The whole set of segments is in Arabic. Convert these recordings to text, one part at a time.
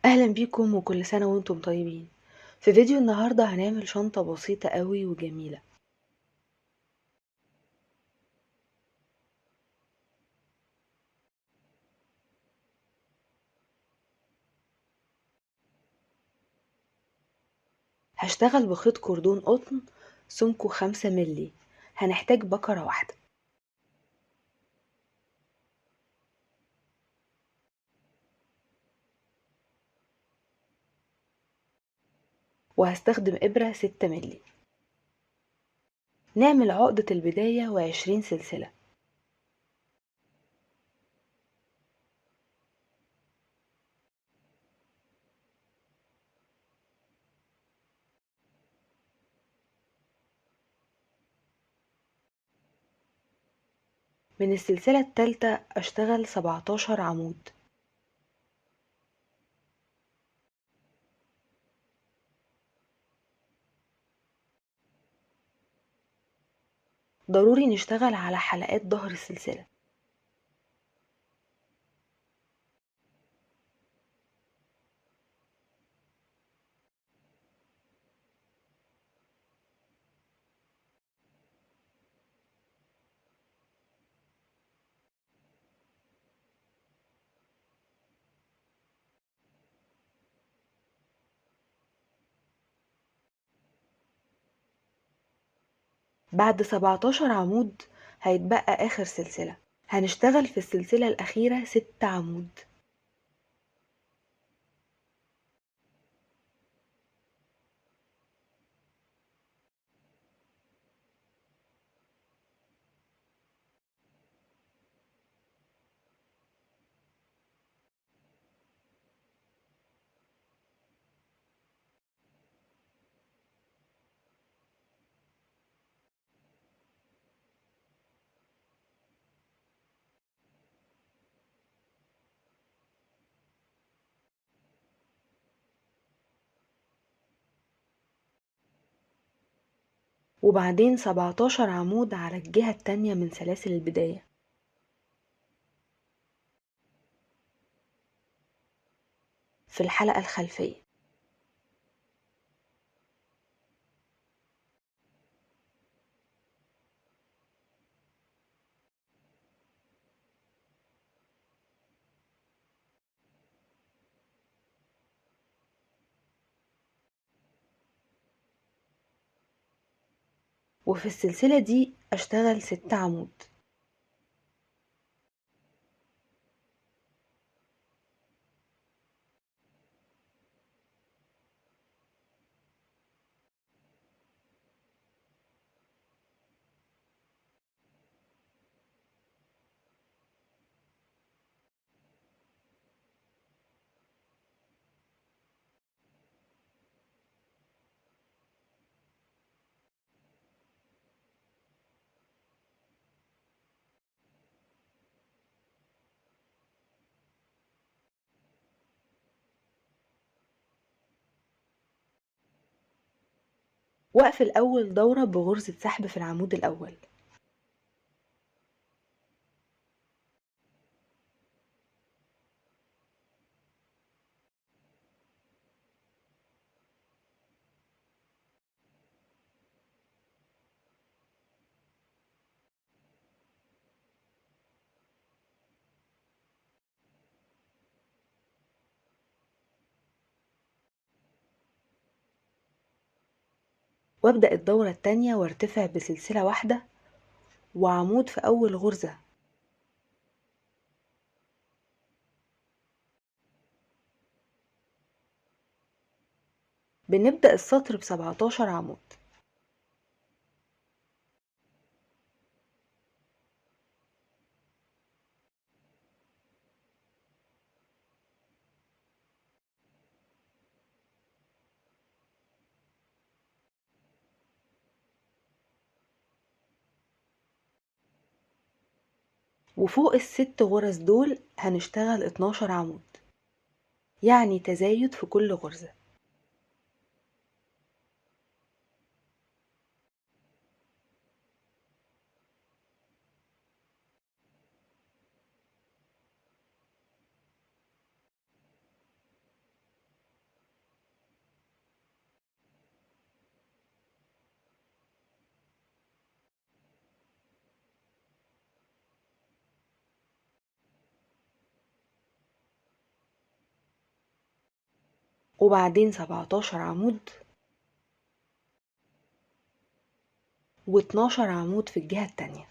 أهلا بيكم وكل سنة وانتم طيبين. في فيديو النهاردة هنعمل شنطة بسيطة قوي وجميلة. هشتغل بخيط كردون قطن سمكه 5 ملي. هنحتاج بكرة واحدة، وهستخدم إبرة 6 ملي. نعمل عقدة البداية و20 سلسلة. من السلسلة التالتة أشتغل 17 عمود. ضروري نشتغل على حلقات ظهر السلسلة. بعد 17 عمود هيتبقى آخر سلسلة. هنشتغل في السلسلة الأخيرة 6 عمود. وبعدين 17 عمود على الجهة التانية من سلاسل البداية. في الحلقة الخلفية. وفي السلسلة دي أشتغل 6 عمود. وأقفل أول دورة بغرزة سحب في العمود الأول. وأبدأ الدورة التانية وارتفع بسلسلة واحدة وعمود في أول غرزة. بنبدأ السطر ب17 عمود. وفوق ال6 غرز دول هنشتغل 12 عمود، يعني تزايد في كل غرزة. وبعدين 17 عمود و12 عمود في الجهة التانية.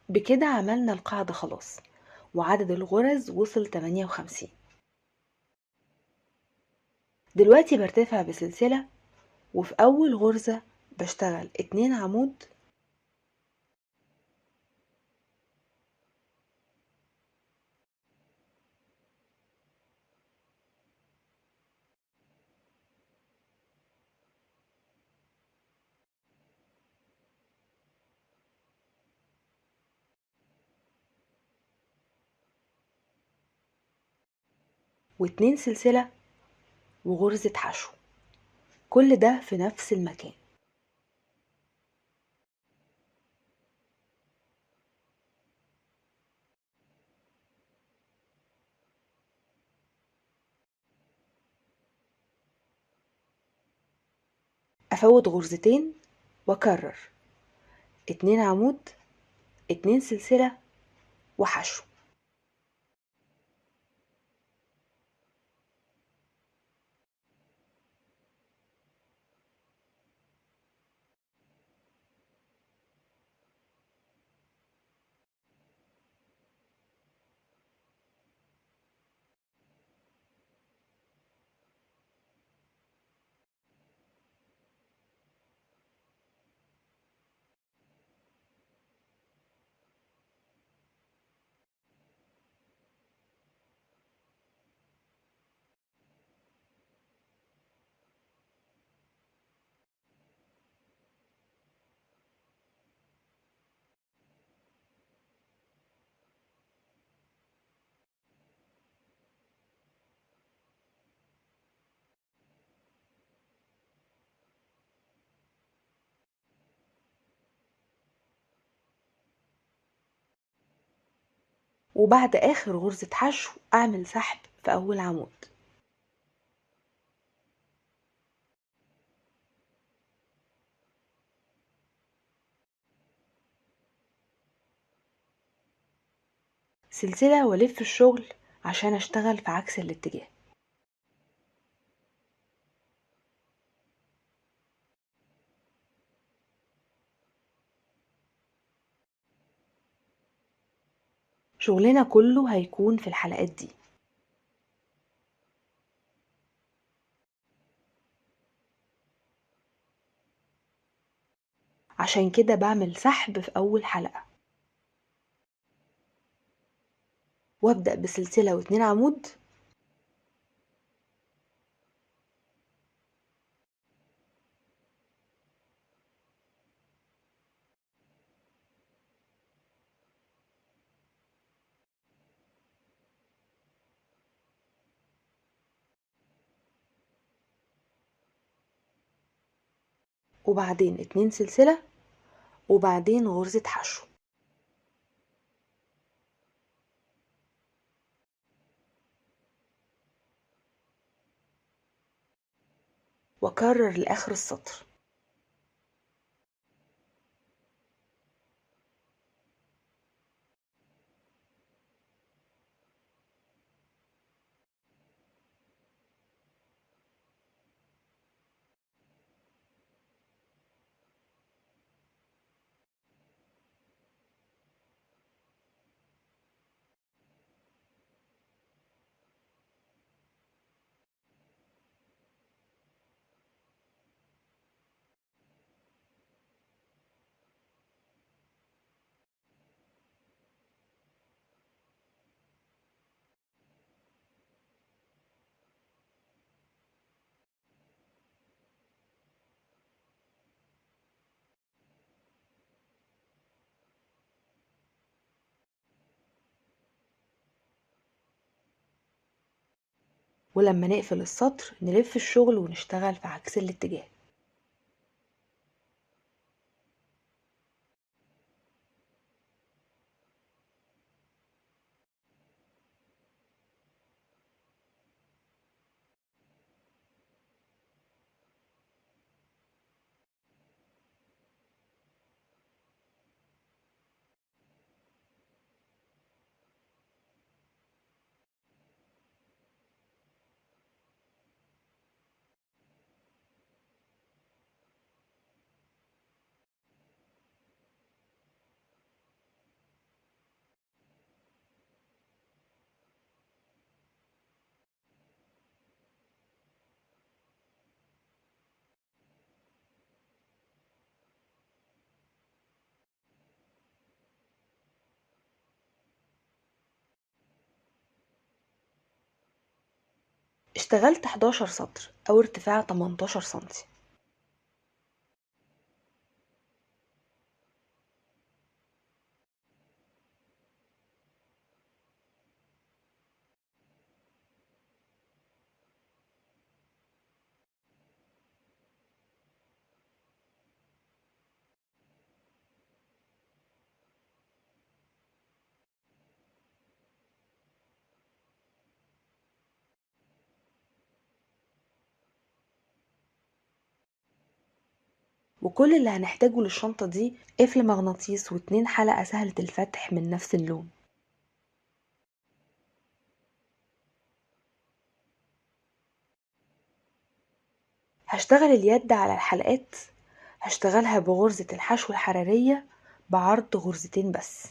بكده عملنا القاعدة خلاص، وعدد الغرز وصل 58. دلوقتي برتفع بسلسلة، وفي أول غرزة بشتغل 2 عمود و2 سلسلة وغرزة حشو، كل ده في نفس المكان. أفوت غرزتين وأكرر 2 عمود 2 سلسلة وحشو. وبعد آخر غرزة حشو أعمل سحب في أول عمود. سلسلة وألف الشغل عشان أشتغل في عكس الاتجاه. شغلنا كله هيكون في الحلقات دي. عشان كده بعمل سحب في أول حلقة، وأبدأ بسلسلة و2 عمود وبعدين 2 سلسلة وبعدين غرزة حشو. وأكرر لآخر السطر. ولما نقفل السطر نلف الشغل ونشتغل في عكس الاتجاه. اشتغلت 11 سطر أو ارتفاع 18 سنتي. وكل اللي هنحتاجه للشنطة دي قفل مغناطيس و2 حلقة سهلة الفتح من نفس اللون. هشتغل اليد على الحلقات، هشتغلها بغرزة الحشو الحرارية بعرض غرزتين بس.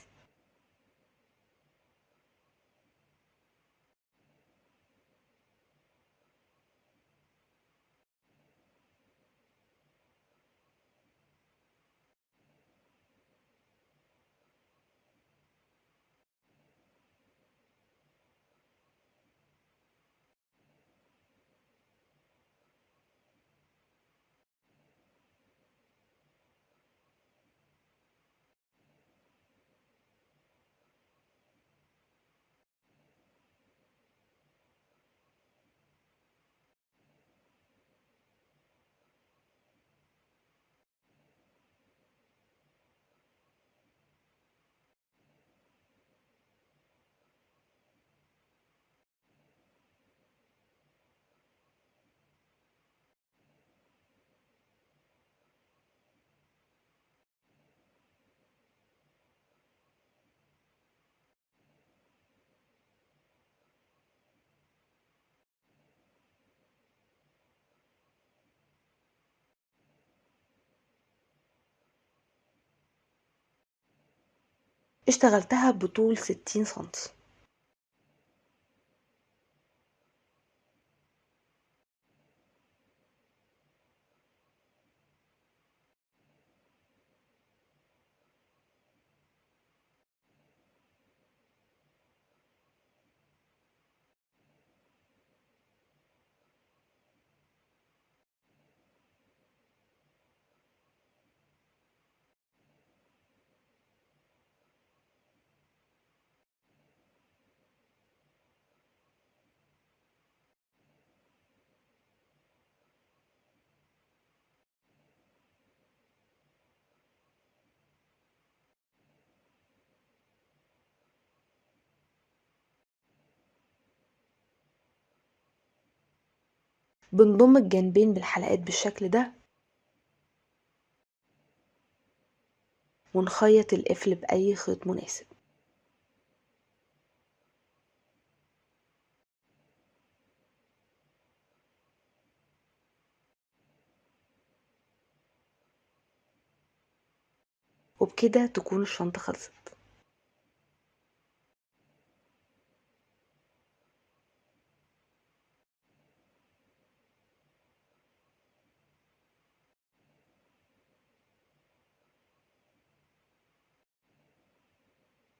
اشتغلتها بطول 60 سنتي. بنضم الجانبين بالحلقات بالشكل ده ونخيط القفل بأي خيط مناسب. وبكده تكون الشنطة خلصت.